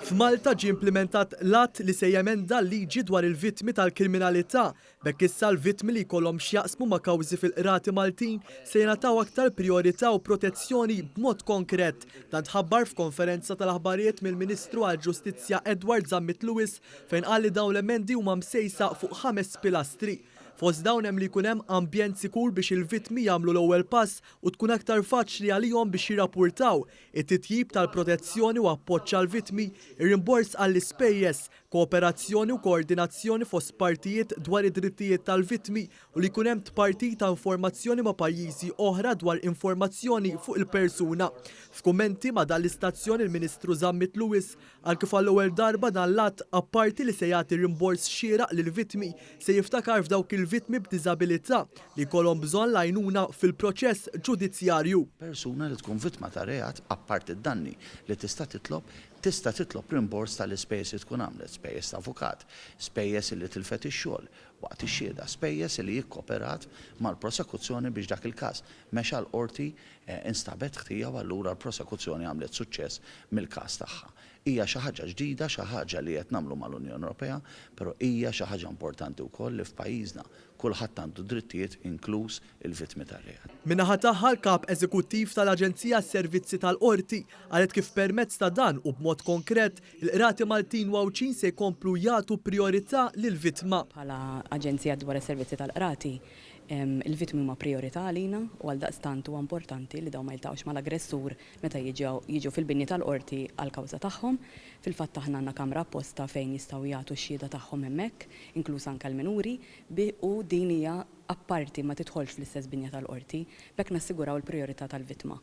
F'Malta ġie implementat l-att li se jemenda l-liġi dwar il-vittmi tal-kriminalità. Bekk issa l-vittmi li jkollhom x'jaqsmu ma' kawżi fil-Qrati Maltin se jingħataw aktar priorità u protezzjoni b'mod konkret. Dan tħabbar f'konferenza tal-aħbarijiet mill-Ministru għall-Ġustizzja Edward Zammit Lewis fejn qal li dawn l-emendi huma msejsa fuq 5 pilastri. Fost dawn hemm li jkun hemm ambjent sikur biex il-vittmi jagħmlu l-ewwel pass u tkun aktar faċli għalihom biex jirrappurtaw, it-titjib tal-protezzjoni u appoġġ għall-vittmi, ir-rimbors għall-ispejjeż, kooperazzjoni u koordinazzjoni fost partijiet dwar id-drittijiet tal-vittmi u li jkun hemm tpartit ta' informazzjoni ma' pajjiżi oħra dwar informazzjoni fuq il-persuna. F'kummenti ma' dan l-istazzjon il-Ministru Zammit Lewis għal kif għall-ewwel darba dan l-att apparti li se jagħti rimbors xieraq lill-vittmi se jiftakar f'dawk il-vittmi b'diżabilità li jkollhom bżonn l-għajnuna fil-proċess ġudizzjarju. Persuna li tkun vittma ta' reat apparti d-danni li tista' titlob rimbors tal-ispejjeż li tkun għamlet, spejjeż ta' avukat, spejjeż li tilfet ix-xogħol waqt ix-xhieda, spejjeż li jikkooperat mal-prosekuzzjoni biex dak il-każ mexa l-qorti instabet ħtija u allura l-prosekuzzjoni għamlet suċċess mill-każ tagħha. Hija xi ħaġa ġdida, xi ħaġa li qed nagħmlu mal-Unjoni Ewropea, però hija xi ħaġa importanti wkoll li f'pajjiżna kulħadd għandu drittijiet inkluż il-vittmi tar-reat. Min-naħa tagħha l-kap eżekuttiv tal-Aġenzija s-Servizzi tal-Qorti qalet kif permezz ta' dan u b'mod konkret il-Qrati Maltin wawċin se jkomplu jagħtu priorità lill-vittma. Bħala Aġenzija dwar is-Servizzi tal-Qrati il-vittmi huma priorità għalina u għaldaqstant huwa importanti li dawn ma jiltaqgħux mal-aggressur meta jiġu fil-binji tal-qorti għal kawża tagħhom. Fil-fatt aħna għandna kamra apposta fejn jistgħu jagħtu x-xhieda tagħhom hemmhekk, inkluż anke l-minuri, u din hija apparti ma tidħolx fl-istess binja tal-qorti, bekk nassiguraw il-prijorità tal-vittma.